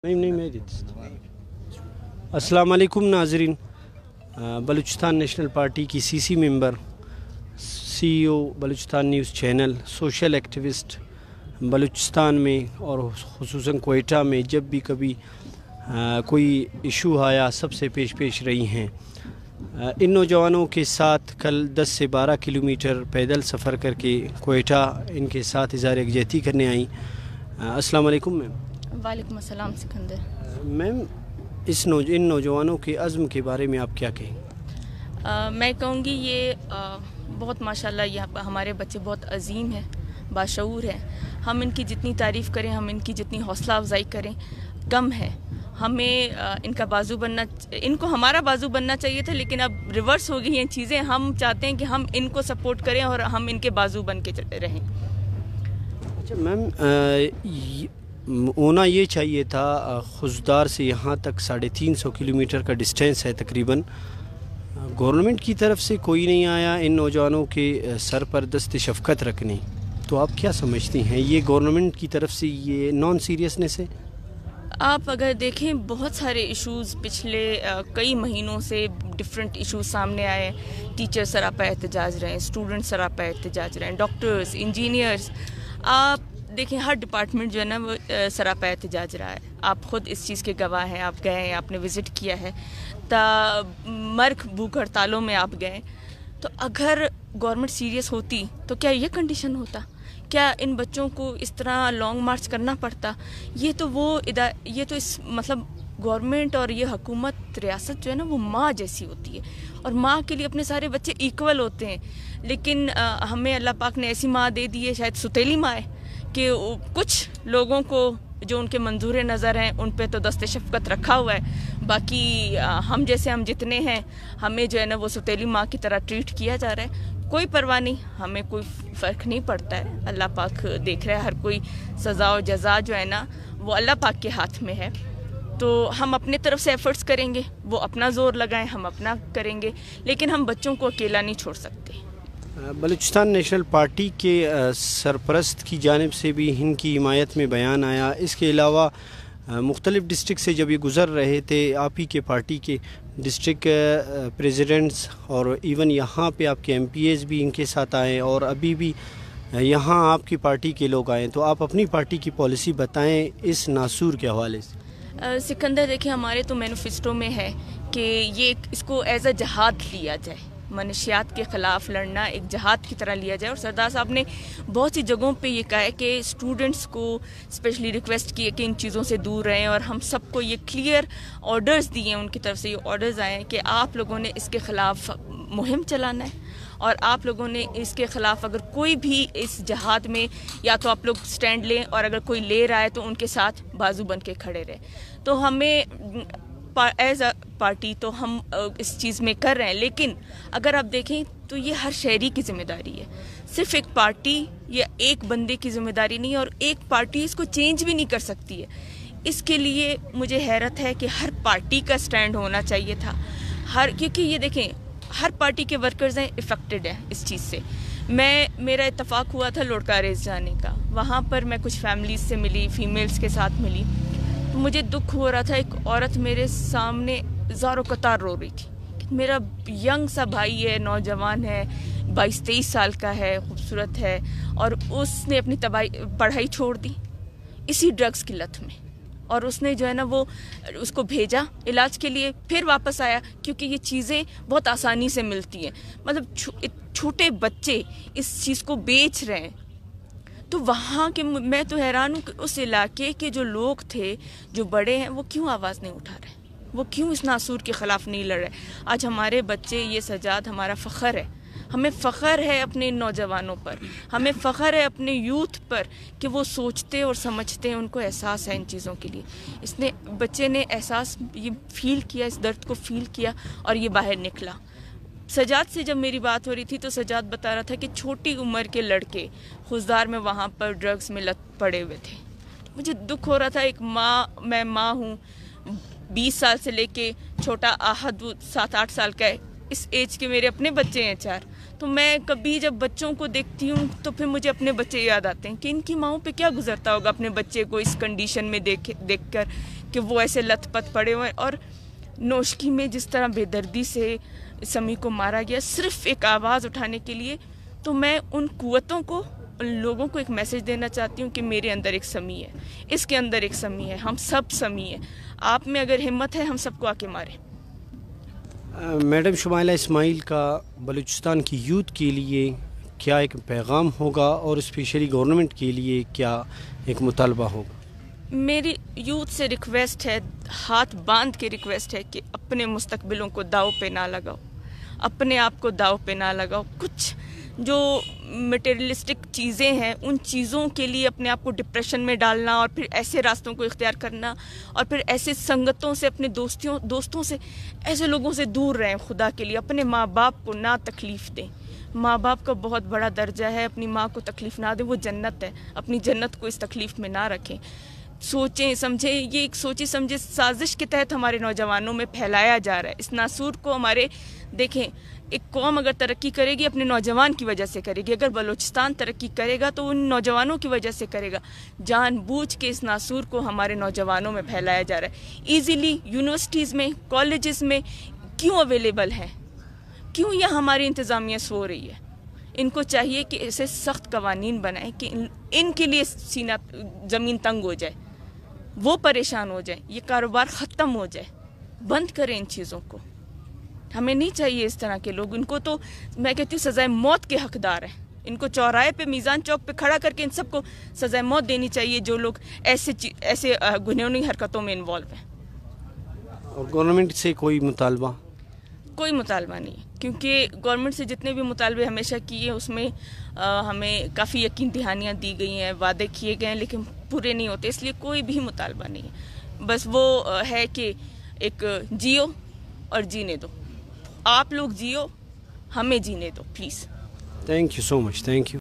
नहीं मैं अस्सलाम वालेकुम नाज़रीन। बलूचिस्तान नेशनल पार्टी की CC member, CEO Balochistan news channel, social activist Balochistan में और ख़ुसूसन कोयटा में जब भी कभी कोई इशू आया सबसे पेश रही हैं। इन नौजवानों के साथ कल 10 से 12 किलोमीटर पैदल सफ़र करके कोयटा इनके साथ इज़हार यकजहती करने आई। अस्सलाम वालेकुम मैम। वालेकुम अस्सलाम सिकंदर। मैम इन नौजवानों के अज़्म के बारे में आप क्या कहें? मैं कहूँगी ये बहुत माशाल्लाह यहाँ हमारे बच्चे बहुत अजीम हैं, बाशऊर हैं। हम इनकी जितनी तारीफ़ करें, हम इनकी जितनी हौसला अफजाई करें कम है। हमें इनको हमारा बाजू बनना चाहिए था, लेकिन अब रिवर्स हो गई हैं चीज़ें। हम चाहते हैं कि हम इनको सपोर्ट करें और हम इनके बाजू बन के रहें। अच्छा मैम, होना ये चाहिए था, खुशदार से यहाँ तक 350 किलोमीटर का डिस्टेंस है तकरीबन। गवर्नमेंट की तरफ से कोई नहीं आया इन नौजवानों के सर पर दस्त शफ़क़त रखने। तो आप क्या समझती हैं, ये गवर्नमेंट की तरफ से ये नॉन सीरियसनेस है? आप अगर देखें बहुत सारे इश्यूज़ पिछले कई महीनों से डिफरेंट इश्यूज सामने आए। टीचर सरापा एहतजाज रहे हैं, स्टूडेंट सरापा एहतजाज रहे हैं, डॉक्टर्स, इंजीनियर्स, आप देखें हर डिपार्टमेंट जो है ना वो सरापा एहतजाज रहा है। आप ख़ुद इस चीज़ के गवाह हैं, आप गए हैं, आपने विज़िट किया है, मर्ग भूख हड़तालों में आप गए। तो अगर गवर्नमेंट सीरियस होती तो क्या ये कंडीशन होता? क्या इन बच्चों को इस तरह लॉन्ग मार्च करना पड़ता? ये तो इस मतलब गवर्नमेंट और ये हुकूमत रियासत जो है ना वो माँ जैसी होती है, और माँ के लिए अपने सारे बच्चे इक्वल होते हैं। लेकिन हमें अल्लाह पाक ने ऐसी माँ दे दी है, शायद सुतेली माँ है, कि कुछ लोगों को जो उनके मंजूर नज़र हैं उन पे तो दस्ते शफ़क़त रखा हुआ है। बाकी हम जितने हैं हमें जो है ना वो सुतेली माँ की तरह ट्रीट किया जा रहा है। कोई परवाह नहीं, हमें कोई फ़र्क नहीं पड़ता है। अल्लाह पाक देख रहा है, हर कोई सज़ा और जज़ा जो है ना वो अल्लाह पाक के हाथ में है। तो हम अपने तरफ से एफ़र्ट्स करेंगे, वो अपना ज़ोर लगाएं, हम अपना करेंगे, लेकिन हम बच्चों को अकेला नहीं छोड़ सकते। बलूचिस्तान नेशनल पार्टी के सरपरस्त की जानिब से भी इनकी हिमायत में बयान आया। इसके अलावा मुख्तलिफ़ डिस्ट्रिक्ट से जब ये गुज़र रहे थे, आप ही के पार्टी के डिस्ट्रिक्ट प्रेसिडेंट्स और इवन यहाँ पे आपके MPs भी इनके साथ आए, और अभी भी यहाँ आपकी पार्टी के लोग आए। तो आप अपनी पार्टी की पॉलिसी बताएं इस नासूर के हवाले से। सिकंदर देखिए, हमारे तो मैनिफेस्टो में है कि इसको एज अ जहाद लिया जाए, मनशियात के ख़िलाफ़ लड़ना एक जहाद की तरह लिया जाए। और सरदार साहब ने बहुत सी जगहों पे ये कहा है कि स्टूडेंट्स को स्पेशली रिक्वेस्ट की है कि इन चीज़ों से दूर रहें, और हम सबको ये क्लियर ऑर्डर्स दिए हैं, उनकी तरफ से ये ऑर्डर्स आए हैं कि आप लोगों ने इसके ख़िलाफ़ मुहिम चलाना है, और आप लोगों ने इसके ख़िलाफ़ अगर कोई भी इस जहाद में या तो आप लोग स्टैंड लें, और अगर कोई ले रहा है तो उनके साथ बाजू बन के खड़े रहें। तो हमें एज अ पार्टी तो हम इस चीज़ में कर रहे हैं, लेकिन अगर आप देखें तो ये हर शहरी की ज़िम्मेदारी है। सिर्फ एक पार्टी या एक बंदे की ज़िम्मेदारी नहीं है, और एक पार्टी इसको चेंज भी नहीं कर सकती है। इसके लिए मुझे हैरत है कि हर पार्टी का स्टैंड होना चाहिए था, क्योंकि ये देखें हर पार्टी के वर्कर्स हैं, इफ़ेक्टेड हैं इस चीज़ से। मेरा इत्तफाक हुआ था लोडका रेस जाने का, वहाँ पर मैं कुछ फैमिलीज से मिली, फीमेल्स के साथ मिली, तो मुझे दुख हो रहा था। एक औरत मेरे सामने ज़ारो कतार रो रही थी। मेरा यंग सा भाई है, नौजवान है, 22-23 साल का है, खूबसूरत है, और उसने अपनी पढ़ाई छोड़ दी इसी ड्रग्स की लत में, और उसने जो है ना वो उसको भेजा इलाज के लिए, फिर वापस आया, क्योंकि ये चीज़ें बहुत आसानी से मिलती हैं। मतलब छोटे बच्चे इस चीज़ को बेच रहे हैं। तो वहाँ के मैं तो हैरान हूँ कि उस इलाके के जो लोग थे, जो बड़े हैं, वो क्यों आवाज़ नहीं उठा रहे, वो क्यों इस नासूर के ख़िलाफ़ नहीं लड़ रहे। आज हमारे बच्चे, ये सजाद हमारा फ़ख्र है, हमें फ़ख्र है अपने नौजवानों पर, हमें फ़ख्र है अपने यूथ पर कि वो सोचते और समझते हैं, उनको एहसास है इन चीज़ों के लिए। बच्चे ने एहसास ये फ़ील किया, इस दर्द को फ़ील किया, और ये बाहर निकला। सजाद से जब मेरी बात हो रही थी तो सजाद बता रहा था कि छोटी उम्र के लड़के खुशदार में वहाँ पर ड्रग्स में लत पड़े हुए थे। मुझे दुख हो रहा था। मैं माँ हूँ, 20 साल से लेके छोटा आहद 7-8 साल का है, इस एज के मेरे अपने बच्चे हैं 4। तो मैं कभी जब बच्चों को देखती हूँ तो फिर मुझे अपने बच्चे याद आते हैं कि इनकी माँओं पे क्या गुजरता होगा अपने बच्चे को इस कंडीशन में देख कर کہ وہ ایسے لت پت پڑے ہوئے. اور نوشکی میں جس طرح بے دردی سے سمی کو مارا گیا صرف ایک آواز اٹھانے کے لیے, تو میں ان قوتوں کو, ان لوگوں کو ایک میسج دینا چاہتی ہوں کہ میرے اندر ایک سمی ہے, اس کے اندر ایک سمی ہے, ہم سب سمی ہیں. آپ میں اگر ہمت ہے ہم سب کو آ کے ماریں. میڈم شمائلہ اسماعیل کا بلوچستان کی یوتھ کے لیے کیا ایک پیغام ہوگا اور اسپیشلی گورنمنٹ کے لیے کیا ایک مطالبہ ہوگا؟ میری یوتھ سے ریکویسٹ ہے, ہاتھ باندھ کے ریکویسٹ ہے کہ اپنے مستقبلوں کو داؤ پہ نہ لگاؤ, اپنے آپ کو داؤ پہ نہ لگاؤ. کچھ جو مٹیریلسٹک چیزیں ہیں ان چیزوں کے لیے اپنے آپ کو ڈپریشن میں ڈالنا اور پھر ایسے راستوں کو اختیار کرنا اور پھر ایسے سنگتوں سے, اپنے دوستوں سے, ایسے لوگوں سے دور رہیں. خدا کے لیے اپنے ماں باپ کو نہ تکلیف دیں. ماں باپ کا بہت بڑا درجہ ہے, اپنی ماں کو تکلیف نہ دیں, وہ جنت ہے. اپنی جنت کو اس تکلیف میں نہ رکھیں. سوچیں سمجھیں, یہ ایک سوچی سمجھے سازش کے تحت ہمارے نوجوانوں میں پھیلایا جا رہا ہے. اس ناسور کو ہمارے, دیکھیں ایک قوم اگر ترقی کرے گی اپنے نوجوان کی وجہ سے کرے گی. اگر بلوچستان ترقی کرے گا تو ان نوجوانوں کی وجہ سے کرے گا. جان بوجھ کے اس ناسور کو ہمارے نوجوانوں میں پھیلایا جا رہا ہے. ایزیلی یونیورسٹیز میں, کالجز میں کیوں اویلیبل ہے؟ کیوں یہ ہماری انتظامیہ سو رہی ہے؟ ان کو چاہیے کہ اسے سخت قوانین بنائیں کہ ان کے لیے سینہ زمین تنگ ہو جائے, وہ پریشان ہو جائیں, یہ کاروبار ختم ہو جائے. بند کریں ان چیزوں کو. ہمیں نہیں چاہیے اس طرح کے لوگ. ان کو تو میں کہتی ہوں سزائے موت کے حقدار ہیں. ان کو چوراہے پہ, میزان چوک پہ کھڑا کر کے ان سب کو سزائے موت دینی چاہیے جو لوگ ایسے گنہنی حرکتوں میں انوالو ہیں. اور گورنمنٹ سے کوئی مطالبہ؟ کوئی مطالبہ نہیں, کیونکہ گورنمنٹ سے جتنے بھی مطالبے ہمیشہ کیے اس میں ہمیں کافی یقین دہانیاں دی گئی ہیں, وعدے کیے گئے ہیں لیکن پورے نہیں ہوتے. اس لیے کوئی بھی مطالبہ نہیں ہے. بس وہ ہے کہ ایک جیو اور جینے دو. آپ لوگ جیو, ہمیں جینے دو please. Thank you so much. Thank you.